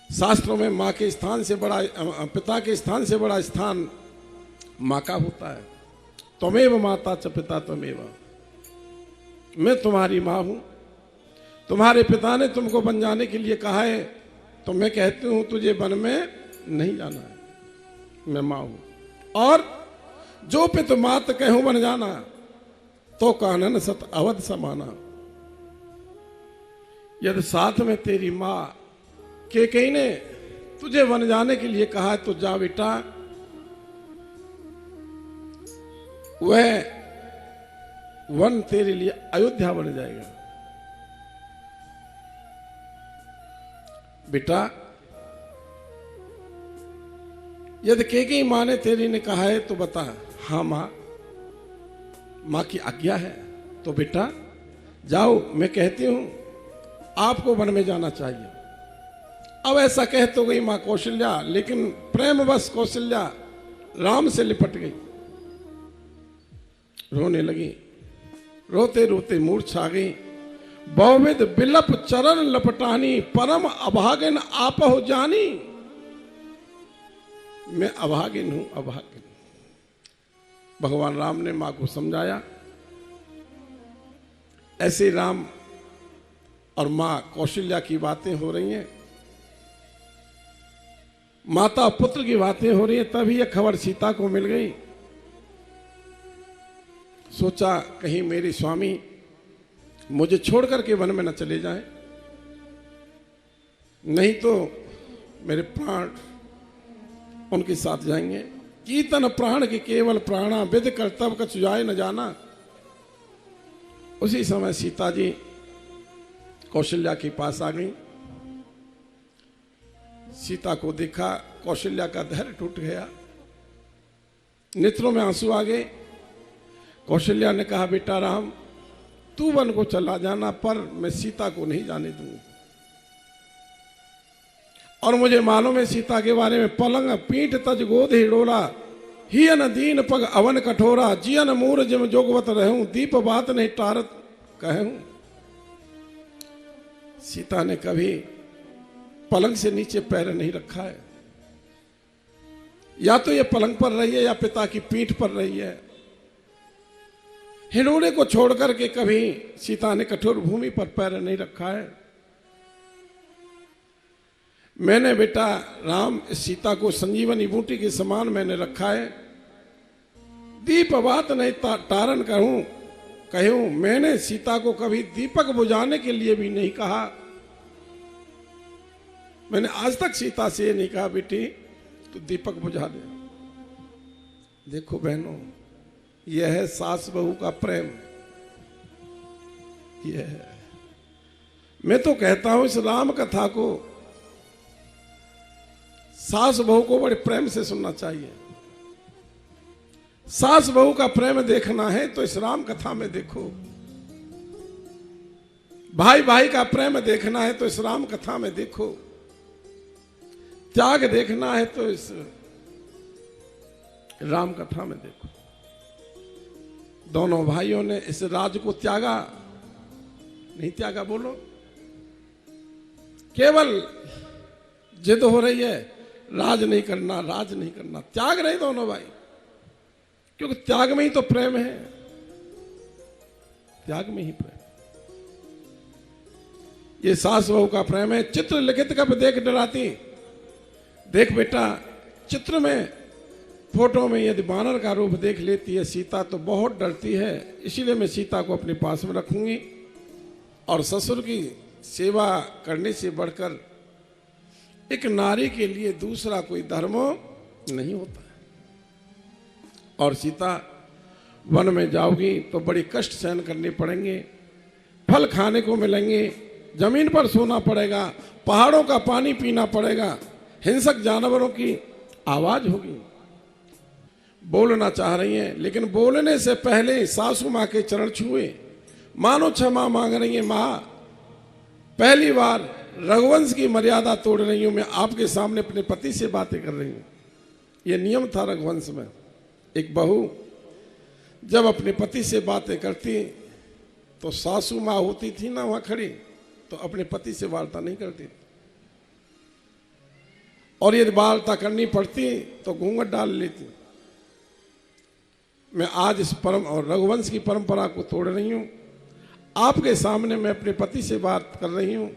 शास्त्रों में माँ के स्थान से बड़ा, पिता के स्थान से बड़ा स्थान माँ का होता है। त्वमेव माता च पिता त्वमेव, मैं तुम्हारी माँ हूं। तुम्हारे पिता ने तुमको वन जाने के लिए कहा है, तो मैं कहती हूं तुझे वन में नहीं जाना है, मैं माँ हूं। और जो पित मात कहूं वन जाना, तो कानन सत अवध समाना। यदि साथ में तेरी माँ कैकेयी ने तुझे वन जाने के लिए कहा है, तो जा बेटा, वह वन तेरे लिए अयोध्या बन जाएगा। बेटा, यदि कैकेयी माँ ने तेरी ने कहा है तो बता। हाँ माँ, माँ की आज्ञा है। तो बेटा जाओ, मैं कहती हूं आपको वन में जाना चाहिए। अब ऐसा कह तो गई माँ कौशल्या, लेकिन प्रेमवश कौशल्या राम से लिपट गई, रोने लगी। रोते रोते मूर्छा गई। बहुविध बिलप चरण लपटानी, परम अभागिन आपहो जानी। मैं अभागिन हूं, अभागिन। भगवान राम ने मां को समझाया। ऐसे राम और मां कौशल्या की बातें हो रही हैं, माता पुत्र की बातें हो रही हैं। तभी यह खबर सीता को मिल गई। सोचा कहीं मेरे स्वामी मुझे छोड़ करके वन में न चले जाएं, नहीं तो मेरे प्राण उनके साथ जाएंगे। कीर्तन प्राण के केवल प्राणा, विद कर्तव्य कछु जाए न जाना। उसी समय सीता जी कौशल्या के पास आ गई। सीता को देखा, कौशल्या का धैर्य टूट गया, नेत्रों में आंसू आ गए। कौशल्या ने कहा, बेटा राम, तू वन को चला जाना, पर मैं सीता को नहीं जाने दूंगी। और मुझे मालूम है सीता के बारे में, पलंग पीठ तज गोद हिडोला, हियन दीन पग अवन कठोरा, जियन मूर जिम जोगवत रहूं, दीप बात नहीं टारत कहूं। सीता ने कभी पलंग से नीचे पैर नहीं रखा है। या तो ये पलंग पर रही है या पिता की पीठ पर रही है। हिडोले को छोड़ करके कभी सीता ने कठोर भूमि पर पैर नहीं रखा है। मैंने बेटा राम सीता को संजीवनी बूटी के समान मैंने रखा है। दीप बात नहीं तारण कहूं, मैंने सीता को कभी दीपक बुझाने के लिए भी नहीं कहा। मैंने आज तक सीता से ये नहीं कहा, बेटी तू दीपक बुझा दे। देखो बहनों, यह है सास बहू का प्रेम। यह है, मैं तो कहता हूं इस राम कथा को सास बहू को बड़े प्रेम से सुनना चाहिए। सास बहू का प्रेम देखना है तो इस राम कथा में देखो। भाई भाई का प्रेम देखना है तो इस राम कथा में देखो। त्याग देखना है तो इस राम कथा में देखो। दोनों भाइयों ने इस राज को त्यागा नहीं त्यागा, बोलो? केवल जिद हो रही है, राज नहीं करना, राज नहीं करना। त्याग रहे दोनों भाई, क्योंकि त्याग में ही तो प्रेम है। त्याग में ही प्रेम। ये सास बहू का प्रेम है। चित्र लिखित कब देख डराती। देख बेटा, चित्र में, फोटो में यदि बानर का रूप देख लेती है सीता तो बहुत डरती है। इसीलिए मैं सीता को अपने पास में रखूंगी। और ससुर की सेवा करने से बढ़कर एक नारी के लिए दूसरा कोई धर्म नहीं होता है। और सीता वन में जाओगी तो बड़ी कष्ट सहन करने पड़ेंगे। फल खाने को मिलेंगे, जमीन पर सोना पड़ेगा, पहाड़ों का पानी पीना पड़ेगा, हिंसक जानवरों की आवाज होगी। बोलना चाह रही हैं, लेकिन बोलने से पहले सासू माँ के चरण छुए, मानो क्षमा मांग रही है। माँ, पहली बार रघुवंश की मर्यादा तोड़ रही हूं, मैं आपके सामने अपने पति से बातें कर रही हूं। यह नियम था रघुवंश में। एक बहू जब अपने पति से बातें करती तो सासू माँ होती थी ना वहां खड़ी, तो अपने पति से वार्ता नहीं करती। और यदि बालता करनी पड़ती तो घूंघट डाल लेती। मैं आज इस परम और रघुवंश की परंपरा को तोड़ रही हूं। आपके सामने मैं अपने पति से बात कर रही हूं।